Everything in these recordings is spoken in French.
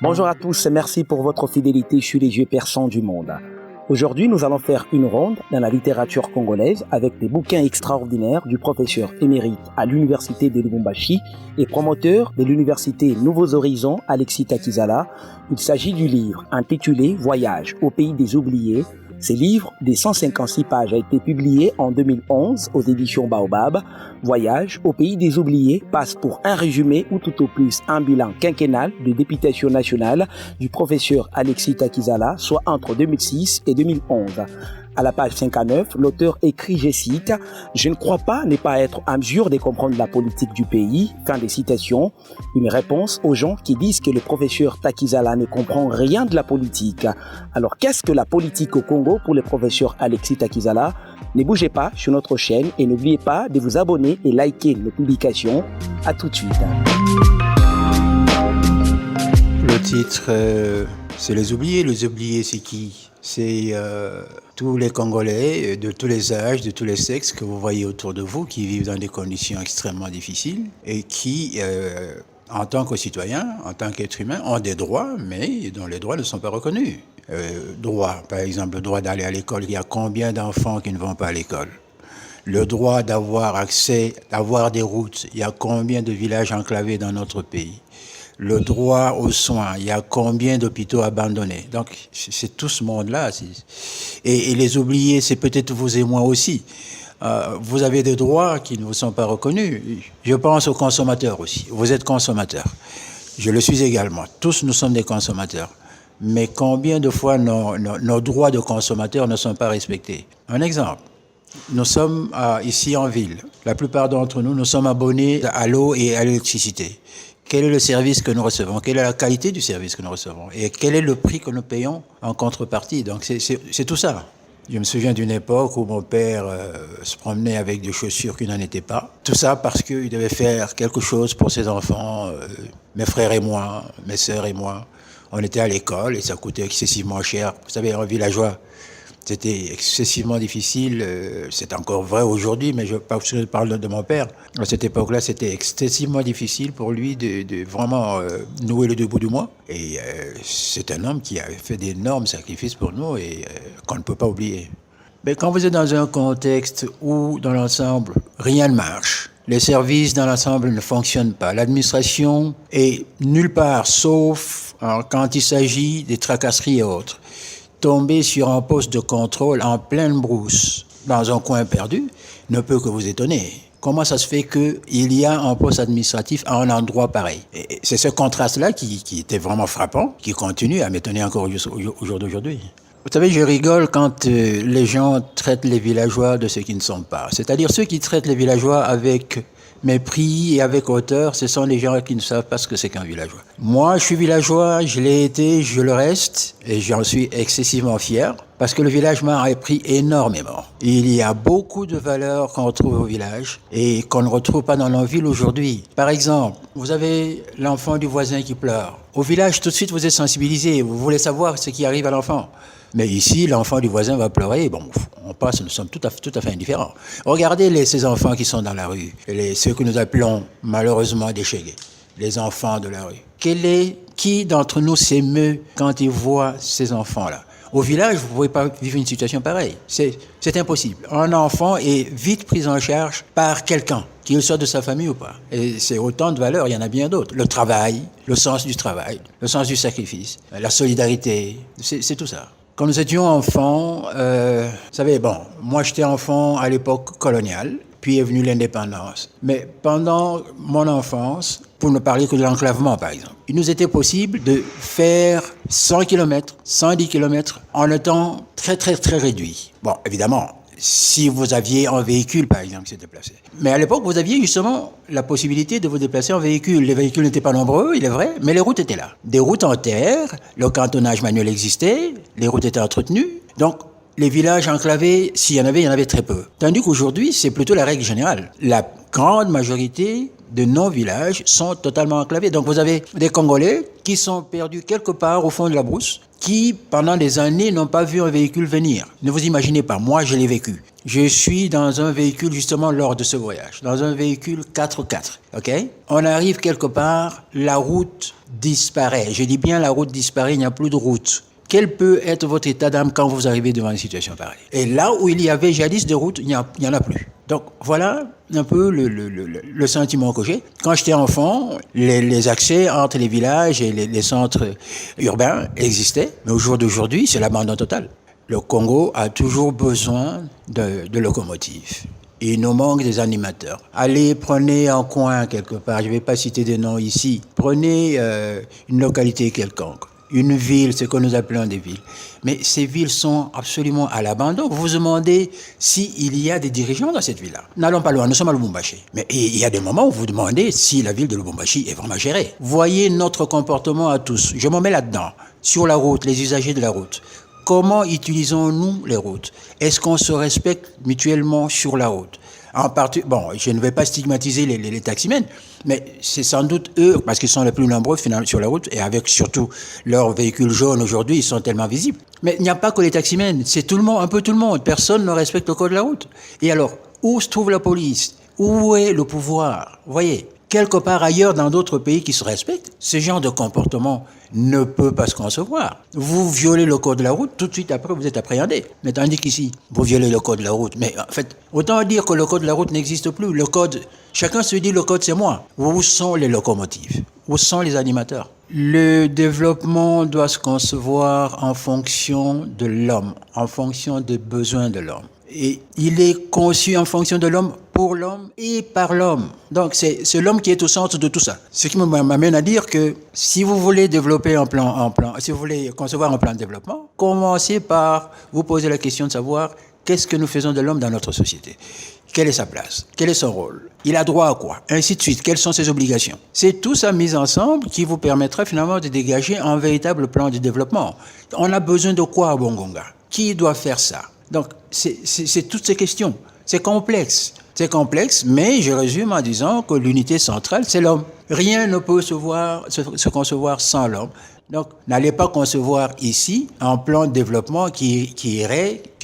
Bonjour à tous et merci pour votre fidélité sur les yeux perçants du monde. Aujourd'hui, nous allons faire une ronde dans la littérature congolaise avec des bouquins extraordinaires du professeur émérite à l'université de Lubumbashi et promoteur de l'université Nouveaux Horizons, Alexis Takizala. Il s'agit du livre intitulé Voyage au pays des oubliés. Ce livre de 156 pages a été publié en 2011 aux éditions Baobab. Voyage au pays des oubliés passe pour un résumé ou tout au plus un bilan quinquennal de députation nationale du professeur Alexis Takizala, soit entre 2006 et 2011. À la page 59, l'auteur écrit, je cite, « Je ne crois pas ne pas être en mesure de comprendre la politique du pays », fin de citation, une réponse aux gens qui disent que le professeur Takizala ne comprend rien de la politique. Alors qu'est-ce que la politique au Congo pour le professeur Alexis Takizala? Ne bougez pas sur notre chaîne et n'oubliez pas de vous abonner et liker nos publications. À tout de suite. Le titre, c'est Les Oubliés. Les Oubliés, c'est qui? C'est tous les Congolais de tous les âges, de tous les sexes que vous voyez autour de vous, qui vivent dans des conditions extrêmement difficiles et qui, en tant que citoyens, en tant qu'êtres humains, ont des droits, mais dont les droits ne sont pas reconnus. Droit, par exemple, le droit d'aller à l'école. Il y a combien d'enfants qui ne vont pas à l'école? Le droit d'avoir accès, d'avoir des routes. Il y a combien de villages enclavés dans notre pays? Le droit aux soins, il y a combien d'hôpitaux abandonnés? Donc, c'est tout ce monde-là. Et les oubliés, c'est peut-être vous et moi aussi. Vous avez des droits qui ne vous sont pas reconnus. Je pense aux consommateurs aussi. Vous êtes consommateurs. Je le suis également. Tous nous sommes des consommateurs. Mais combien de fois nos droits de consommateurs ne sont pas respectés? Un exemple. Nous sommes ici en ville. La plupart d'entre nous, nous sommes abonnés à l'eau et à l'électricité. Quel est le service que nous recevons? Quelle est la qualité du service que nous recevons? Et quel est le prix que nous payons en contrepartie? Donc c'est tout ça. Je me souviens d'une époque où mon père se promenait avec des chaussures qui n'en étaient pas. Tout ça parce qu'il devait faire quelque chose pour ses enfants, mes frères et moi, mes sœurs et moi. On était à l'école et ça coûtait excessivement cher. Vous savez, un villageois, c'était excessivement difficile. C'est encore vrai aujourd'hui, mais je parle de mon père. À cette époque-là, c'était excessivement difficile pour lui de vraiment nouer le deux bouts du mois. Et c'est un homme qui a fait d'énormes sacrifices pour nous et qu'on ne peut pas oublier. Mais quand vous êtes dans un contexte où, dans l'ensemble, rien ne marche, les services dans l'ensemble ne fonctionnent pas, l'administration est nulle part, sauf quand il s'agit des tracasseries et autres, tomber sur un poste de contrôle en pleine brousse, dans un coin perdu, ne peut que vous étonner. Comment ça se fait qu'il y a un poste administratif à un endroit pareil? Et c'est ce contraste-là qui était vraiment frappant, qui continue à m'étonner encore au jour d'aujourd'hui. Vous savez, je rigole quand les gens traitent les villageois de ce qu'ils ne sont pas. C'est-à-dire ceux qui traitent les villageois avec mépris et avec hauteur, ce sont les gens qui ne savent pas ce que c'est qu'un villageois. Moi, je suis villageois, je l'ai été, je le reste, et j'en suis excessivement fier, parce que le village m'a appris énormément. Il y a beaucoup de valeurs qu'on retrouve au village et qu'on ne retrouve pas dans nos villes aujourd'hui. Par exemple, vous avez l'enfant du voisin qui pleure. Au village, tout de suite, vous êtes sensibilisé, vous voulez savoir ce qui arrive à l'enfant. Mais ici, l'enfant du voisin va pleurer, bon, on passe, nous sommes tout à fait indifférents. Regardez ces enfants qui sont dans la rue, ceux que nous appelons malheureusement des chégués, les enfants de la rue. Qui d'entre nous s'émeut quand il voit ces enfants-là? Au village, vous ne pouvez pas vivre une situation pareille. C'est impossible. Un enfant est vite pris en charge par quelqu'un, qu'il soit de sa famille ou pas. Et c'est autant de valeurs, il y en a bien d'autres. Le travail, le sens du travail, le sens du sacrifice, la solidarité, c'est tout ça. Quand nous étions enfants, vous savez, bon, moi j'étais enfant à l'époque coloniale, puis est venue l'indépendance. Mais pendant mon enfance, pour ne parler que de l'enclavement par exemple, il nous était possible de faire 100 km, 110 km en un temps très très très réduit. Bon, évidemment, si vous aviez un véhicule par exemple qui s'est déplacé. Mais à l'époque, vous aviez justement la possibilité de vous déplacer en véhicule. Les véhicules n'étaient pas nombreux, il est vrai, mais les routes étaient là. Des routes en terre, le cantonnage manuel existait, les routes étaient entretenues. Donc, les villages enclavés, s'il y en avait très peu. Tandis qu'aujourd'hui, c'est plutôt la règle générale. La grande majorité de nos villages sont totalement enclavés. Donc vous avez des Congolais qui sont perdus quelque part au fond de la brousse, qui pendant des années n'ont pas vu un véhicule venir. Ne vous imaginez pas, moi je l'ai vécu. Je suis dans un véhicule justement lors de ce voyage, dans un véhicule 4x4, ok? On arrive quelque part, la route disparaît. Je dis bien la route disparaît, il n'y a plus de route. Quel peut être votre état d'âme quand vous arrivez devant une situation pareille? Et là où il y avait jadis de route, il n'y en a plus. Donc voilà un peu le sentiment que j'ai. Quand j'étais enfant, les accès entre les villages et les centres urbains existaient, mais au jour d'aujourd'hui, c'est l'abandon total. Le Congo a toujours besoin de locomotives. Il nous manque des animateurs. Allez, prenez un coin quelque part, je ne vais pas citer des noms ici, prenez une localité quelconque. Une ville, ce que nous appelons des villes. Mais ces villes sont absolument à l'abandon. Vous vous demandez s'il y a des dirigeants dans cette ville-là. N'allons pas loin, nous sommes à Lubumbashi. Mais il y a des moments où vous vous demandez si la ville de Lubumbashi est vraiment gérée. Voyez notre comportement à tous. Je m'en mets là-dedans. Sur la route, les usagers de la route. Comment utilisons-nous les routes? Est-ce qu'on se respecte mutuellement sur la route? Bon, je ne vais pas stigmatiser les taximens, mais c'est sans doute eux, parce qu'ils sont les plus nombreux finalement sur la route, et avec surtout leurs véhicules jaunes aujourd'hui, ils sont tellement visibles. Mais il n'y a pas que les taximens, c'est tout le monde, un peu tout le monde. Personne ne respecte le code de la route. Et alors, où se trouve la police? Où est le pouvoir? Vous voyez, quelque part ailleurs dans d'autres pays qui se respectent, ce genre de comportement ne peut pas se concevoir. Vous violez le code de la route, tout de suite après vous êtes appréhendé. Mais tandis qu'ici, vous violez le code de la route. Mais en fait, autant dire que le code de la route n'existe plus. Le code, chacun se dit le code c'est moi. Où sont les locomotives? Où sont les animateurs? Le développement doit se concevoir en fonction de l'homme, en fonction des besoins de l'homme. Et il est conçu en fonction de l'homme, pour l'homme et par l'homme. Donc c'est l'homme qui est au centre de tout ça. Ce qui m'amène à dire que si vous voulez développer si vous voulez concevoir un plan de développement, commencez par vous poser la question de savoir qu'est-ce que nous faisons de l'homme dans notre société. Quelle est sa place? Quel est son rôle? Il a droit à quoi? Ainsi de suite. Quelles sont ses obligations? C'est tout ça mis ensemble qui vous permettra finalement de dégager un véritable plan de développement. On a besoin de quoi à Bongonga? Qui doit faire ça? Donc, c'est toutes ces questions. C'est complexe. C'est complexe, mais je résume en disant que l'unité centrale, c'est l'homme. Rien ne peut se concevoir sans l'homme. Donc, n'allez pas concevoir ici un plan de développement qui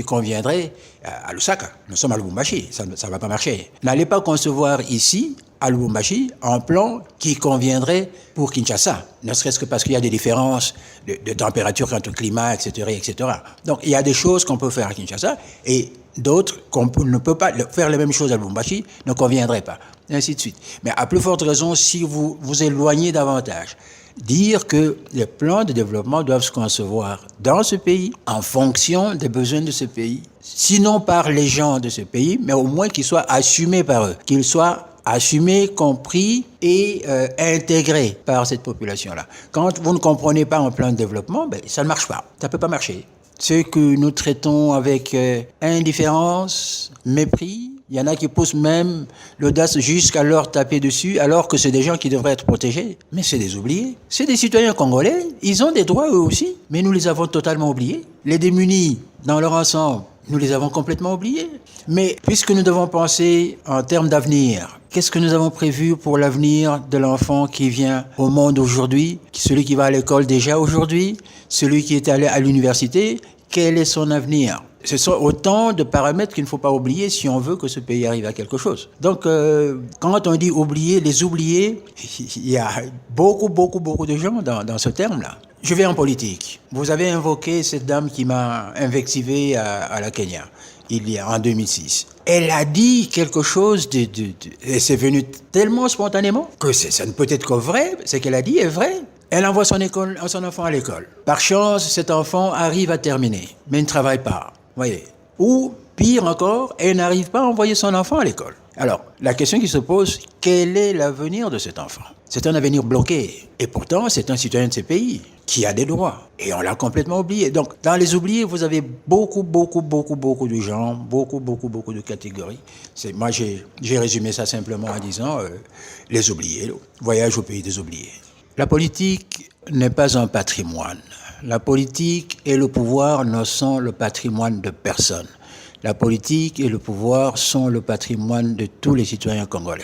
conviendrait à Lusaka. Nous sommes à Lubumbashi, ça ne va pas marcher. N'allez pas concevoir ici, à Lubumbashi, un plan qui conviendrait pour Kinshasa, ne serait-ce que parce qu'il y a des différences de température quant au climat, etc., etc. Donc, il y a des choses qu'on peut faire à Kinshasa et d'autres qu'on ne peut pas faire les mêmes choses à Lubumbashi ne conviendraient pas, et ainsi de suite. Mais à plus forte raison, si vous vous éloignez davantage, dire que les plans de développement doivent se concevoir dans ce pays, en fonction des besoins de ce pays, sinon par les gens de ce pays, mais au moins qu'ils soient assumés par eux, qu'ils soient assumés, compris et intégrés par cette population-là. Quand vous ne comprenez pas un plan de développement, ça ne marche pas, ça ne peut pas marcher. Ce que nous traitons avec indifférence, mépris, il y en a qui poussent même l'audace jusqu'à leur taper dessus, alors que c'est des gens qui devraient être protégés. Mais c'est des oubliés. C'est des citoyens congolais, ils ont des droits eux aussi, mais nous les avons totalement oubliés. Les démunis, dans leur ensemble, nous les avons complètement oubliés. Mais puisque nous devons penser en termes d'avenir, qu'est-ce que nous avons prévu pour l'avenir de l'enfant qui vient au monde aujourd'hui, celui qui va à l'école déjà aujourd'hui, celui qui est allé à l'université, quel est son avenir? Ce sont autant de paramètres qu'il ne faut pas oublier si on veut que ce pays arrive à quelque chose. Donc, quand on dit oublier, les oublier, il y a beaucoup de gens dans ce terme-là. Je vais en politique. Vous avez invoqué cette dame qui m'a invectivé à la Kenya, en 2006. Elle a dit quelque chose et c'est venu tellement spontanément que ça ne peut être que vrai. Ce qu'elle a dit est vrai. Elle envoie son enfant à l'école. Par chance, cet enfant arrive à terminer, mais ne travaille pas. Voyez. Ou, pire encore, elle n'arrive pas à envoyer son enfant à l'école. Alors, la question qui se pose, quel est l'avenir de cet enfant? C'est un avenir bloqué. Et pourtant, c'est un citoyen de ce pays qui a des droits. Et on l'a complètement oublié. Donc, dans les oubliés, vous avez beaucoup de gens, beaucoup de catégories. Moi, j'ai résumé ça simplement en disant les oubliés, voyage au pays des oubliés. La politique n'est pas un patrimoine. La politique et le pouvoir ne sont le patrimoine de personne. La politique et le pouvoir sont le patrimoine de tous les citoyens congolais.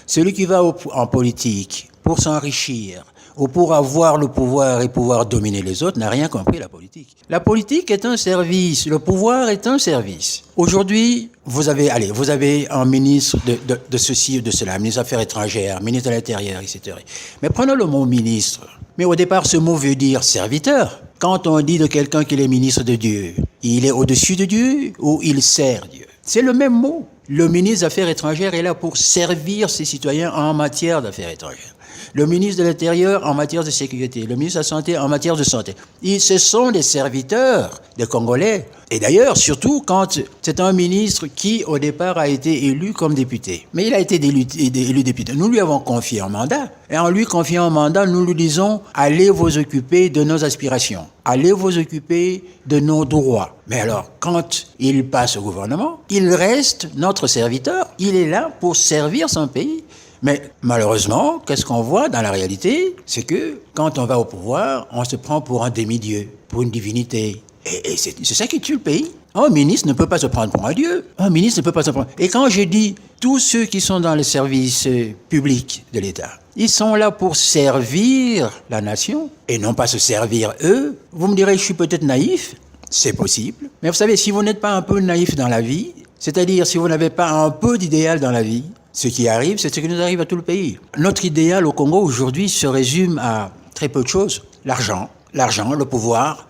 Celui qui va en politique pour s'enrichir ou pour avoir le pouvoir et pouvoir dominer les autres n'a rien compris la politique. La politique est un service, le pouvoir est un service. Aujourd'hui, vous avez un ministre de ceci ou de cela, ministre des Affaires étrangères, ministre de l'Intérieur, etc. Mais prenons le mot ministre. Mais au départ, ce mot veut dire serviteur. Quand on dit de quelqu'un qu'il est ministre de Dieu, il est au-dessus de Dieu ou il sert Dieu? C'est le même mot. Le ministre des Affaires étrangères est là pour servir ses citoyens en matière d'affaires étrangères. Le ministre de l'Intérieur en matière de sécurité, le ministre de la Santé en matière de santé. Ce sont des serviteurs des Congolais. Et d'ailleurs, surtout quand c'est un ministre qui, au départ, a été élu comme député. Mais il a été élu député. Nous lui avons confié un mandat. Et en lui confiant un mandat, nous lui disons, allez vous occuper de nos aspirations. Allez vous occuper de nos droits. Mais alors, quand il passe au gouvernement, il reste notre serviteur. Il est là pour servir son pays. Mais malheureusement, qu'est-ce qu'on voit dans la réalité? C'est que quand on va au pouvoir, on se prend pour un demi-dieu, pour une divinité. Et c'est ça qui tue le pays. Un ministre ne peut pas se prendre pour un dieu. Un ministre ne peut pas se prendre. Et quand je dis tous ceux qui sont dans le service public de l'État, ils sont là pour servir la nation et non pas se servir eux. Vous me direz, je suis peut-être naïf. C'est possible. Mais vous savez, si vous n'êtes pas un peu naïf dans la vie, c'est-à-dire si vous n'avez pas un peu d'idéal dans la vie, ce qui arrive, c'est ce qui nous arrive à tout le pays. Notre idéal au Congo aujourd'hui se résume à très peu de choses. L'argent, le pouvoir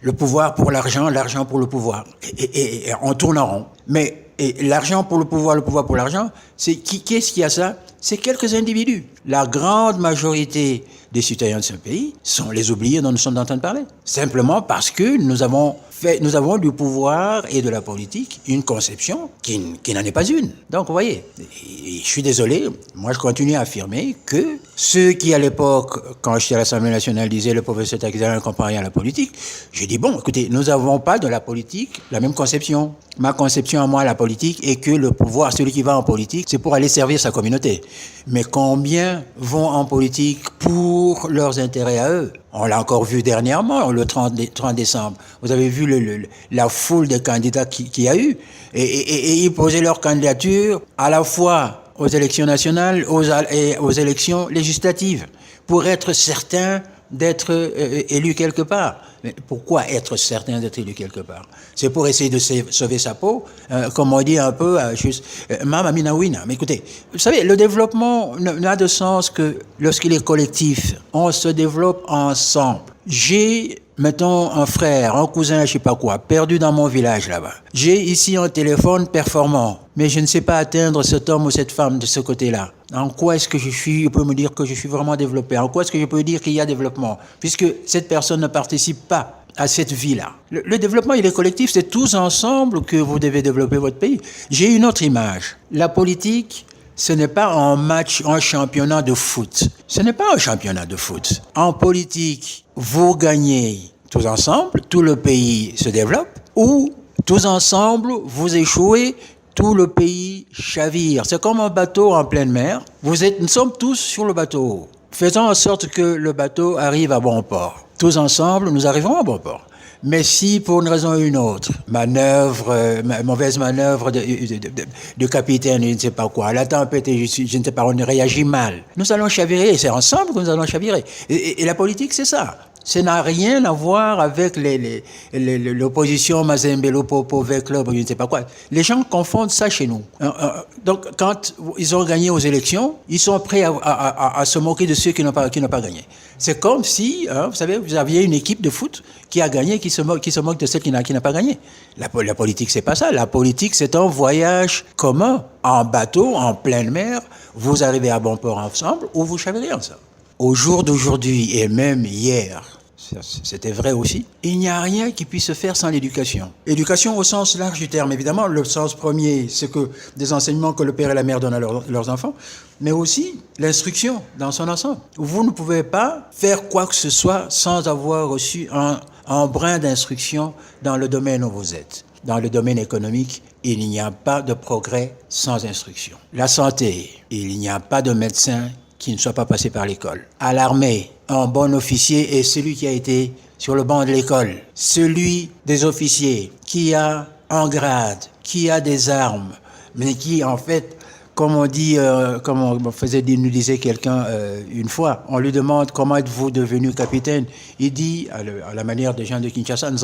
pour l'argent, l'argent pour le pouvoir. Et on tourne en rond. Mais l'argent pour le pouvoir pour l'argent, qui est-ce qui a ça? C'est quelques individus. La grande majorité des citoyens de ce pays sont les oubliés dont nous sommes en train de parler. Simplement parce que nous avons du pouvoir et de la politique une conception qui n'en est pas une. Donc, vous voyez, je suis désolé, moi je continue à affirmer que ceux qui à l'époque, quand j'étais à l'Assemblée nationale, disaient le professeur Taxan ne comprend rien à la politique, j'ai dit bon, écoutez, nous n'avons pas de la politique la même conception. Ma conception à moi, la politique, est que le pouvoir, celui qui va en politique, c'est pour aller servir sa communauté. Mais combien vont en politique pour leurs intérêts à eux? On l'a encore vu dernièrement, le 30 décembre. Vous avez vu la foule de candidats qu'il y a eu. Et ils posaient leur candidature à la fois aux élections nationales et aux élections législatives pour être certains d'être élu quelque part. Mais pourquoi être certain d'être élu quelque part? C'est pour essayer de sauver sa peau, comme on dit un peu, Mama Minawina. Mais écoutez, vous savez, le développement n'a de sens que lorsqu'il est collectif. On se développe ensemble. J'ai, mettons, un frère, un cousin, je sais pas quoi, perdu dans mon village là-bas. J'ai ici un téléphone performant, mais je ne sais pas atteindre cet homme ou cette femme de ce côté-là. En quoi est-ce que je peux me dire que je suis vraiment développé? En quoi est-ce que je peux dire qu'il y a développement? Puisque cette personne ne participe pas à cette vie-là. Le développement, il est collectif, c'est tous ensemble que vous devez développer votre pays. J'ai une autre image. La politique, ce n'est pas un championnat de foot. Ce n'est pas un championnat de foot. En politique, vous gagnez tous ensemble, tout le pays se développe, ou tous ensemble, vous échouez, tout le pays chavire. C'est comme un bateau en pleine mer. Nous sommes tous sur le bateau. Faisons en sorte que le bateau arrive à bon port. Tous ensemble, nous arriverons à bon port. Mais si, pour une raison ou une autre, mauvaise manœuvre de capitaine, je ne sais pas quoi, la tempête, je ne sais pas, on réagit mal, nous allons chavirer. C'est ensemble que nous allons chavirer. Et la politique, c'est ça. Ça n'a rien à voir avec l'opposition Mazembe, Popo, Club, je ne sais pas quoi. Les gens confondent ça chez nous. Donc, quand ils ont gagné aux élections, ils sont prêts à se moquer de ceux qui n'ont pas gagné. C'est comme si, vous savez, vous aviez une équipe de foot qui a gagné, qui se moque de celle qui n'a pas gagné. La politique, c'est pas ça. La politique, c'est un voyage commun, en bateau, en pleine mer. Vous arrivez à bon port ensemble ou vous chavirez ensemble. Au jour d'aujourd'hui et même hier, c'était vrai aussi, il n'y a rien qui puisse se faire sans l'éducation. Éducation au sens large du terme, évidemment. Le sens premier, c'est que des enseignements que le père et la mère donnent à leurs enfants, mais aussi l'instruction dans son ensemble. Vous ne pouvez pas faire quoi que ce soit sans avoir reçu un brin d'instruction dans le domaine où vous êtes. Dans le domaine économique, il n'y a pas de progrès sans instruction. La santé, il n'y a pas de médecin qui ne soit pas passé par l'école. À l'armée, un bon officier est celui qui a été sur le banc de l'école. Celui des officiers qui a en grade, qui a des armes, mais qui en fait, comme on dit, comme on faisait nous disait quelqu'un une fois, on lui demande comment êtes-vous devenu capitaine. Il dit, à la manière des gens de Kinshasa, nous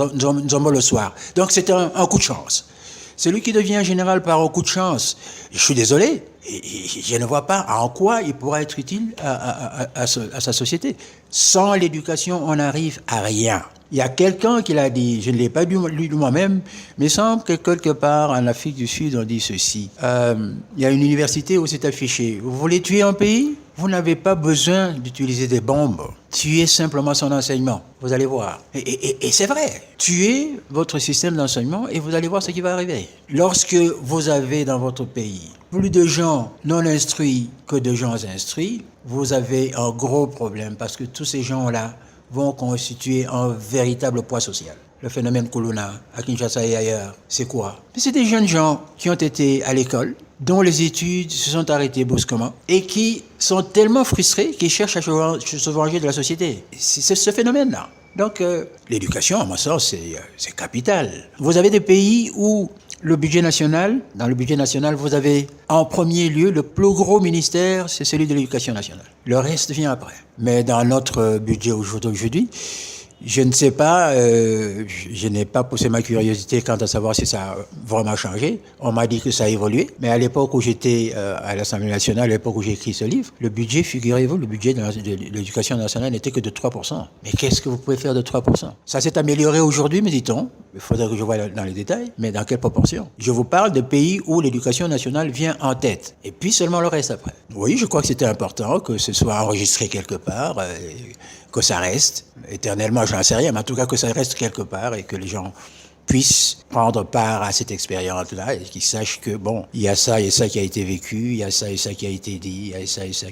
sommes le soir. Donc c'est un coup de chance. Celui qui devient général par un coup de chance, je suis désolé, je ne vois pas en quoi il pourra être utile à sa société. Sans l'éducation, on n'arrive à rien. Il y a quelqu'un qui l'a dit, je ne l'ai pas lu moi-même, mais il semble que quelque part en Afrique du Sud, on dit ceci. Il y a une université où c'est affiché. Vous voulez tuer un pays? Vous n'avez pas besoin d'utiliser des bombes. Tuez simplement son enseignement. Vous allez voir. Et c'est vrai. Tuez votre système d'enseignement et vous allez voir ce qui va arriver. Lorsque vous avez dans votre pays plus de gens non instruits que de gens instruits, vous avez un gros problème parce que tous ces gens-là vont constituer un véritable poids social. Le phénomène Kuluna, à Kinshasa et ailleurs, c'est quoi? C'est des jeunes gens qui ont été à l'école, dont les études se sont arrêtées brusquement et qui sont tellement frustrés qu'ils cherchent à se venger de la société. C'est ce phénomène-là. Donc, l'éducation, à mon sens, c'est capital. Vous avez des pays où le budget national, dans le budget national, vous avez en premier lieu le plus gros ministère, c'est celui de l'éducation nationale. Le reste vient après. Mais dans notre budget aujourd'hui, je ne sais pas, je n'ai pas poussé ma curiosité quant à savoir si ça a vraiment changé. On m'a dit que ça a évolué. Mais à l'époque où j'étais à l'Assemblée nationale, à l'époque où j'ai écrit ce livre, le budget, figurez-vous, le budget de l'éducation nationale n'était que de 3%. Mais qu'est-ce que vous pouvez faire de 3%? Ça s'est amélioré aujourd'hui, me dit-on. Il faudrait que je voie dans les détails. Mais dans quelle proportion? Je vous parle de pays où l'éducation nationale vient en tête. Et puis seulement le reste après. Oui, je crois que c'était important que ce soit enregistré quelque part. Que ça reste, éternellement, je n'en sais rien, mais en tout cas que ça reste quelque part et que les gens puissent prendre part à cette expérience-là et qu'ils sachent que, bon, il y a ça et ça qui a été vécu, il y a ça et ça qui a été dit, il y a ça et ça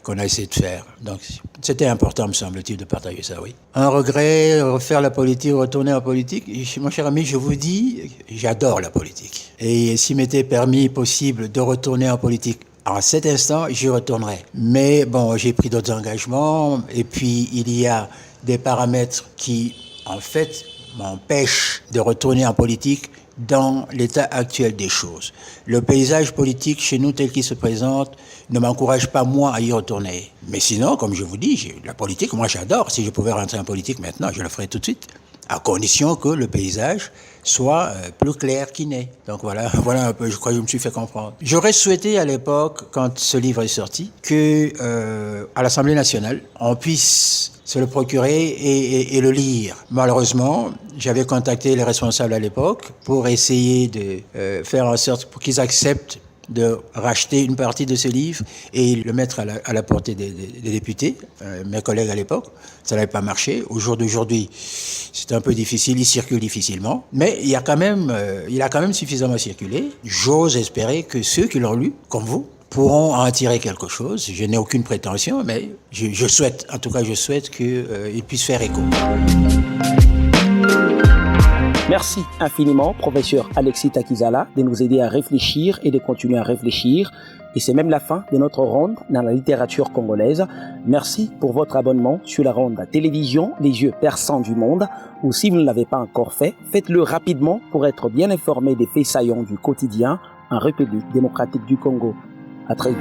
qu'on a essayé de faire. Donc, c'était important, me semble-t-il, de partager ça, oui. Un regret, refaire la politique, retourner en politique. Mon cher ami, je vous dis, j'adore la politique. Et s'il m'était permis, possible, de retourner en politique, en cet instant, j'y retournerai. Mais bon, j'ai pris d'autres engagements et puis il y a des paramètres qui, en fait, m'empêchent de retourner en politique dans l'état actuel des choses. Le paysage politique chez nous tel qu'il se présente ne m'encourage pas moi à y retourner. Mais sinon, comme je vous dis, la politique, moi j'adore. Si je pouvais rentrer en politique maintenant, je le ferais tout de suite. À condition que le paysage soit plus clair qu'il n'est. Donc voilà un peu, je crois que je me suis fait comprendre. J'aurais souhaité à l'époque, quand ce livre est sorti, que à l'Assemblée nationale, on puisse se le procurer et le lire. Malheureusement, j'avais contacté les responsables à l'époque pour essayer de faire en sorte pour qu'ils acceptent de racheter une partie de ce livre et le mettre à la portée des députés, mes collègues à l'époque. Ça n'avait pas marché. Au jour d'aujourd'hui, c'est un peu difficile, il circule difficilement, mais il a quand même suffisamment circulé. J'ose espérer que ceux qui l'ont lu, comme vous, pourront en tirer quelque chose. Je n'ai aucune prétention, mais je souhaite qu'ils puissent faire écho. Merci infiniment, professeur Alexis Takizala, de nous aider à réfléchir et de continuer à réfléchir. Et c'est même la fin de notre ronde dans la littérature congolaise. Merci pour votre abonnement sur la ronde télévision Les Yeux Perçants du Monde. Ou si vous ne l'avez pas encore fait, faites-le rapidement pour être bien informé des faits saillants du quotidien en République démocratique du Congo. À très vite.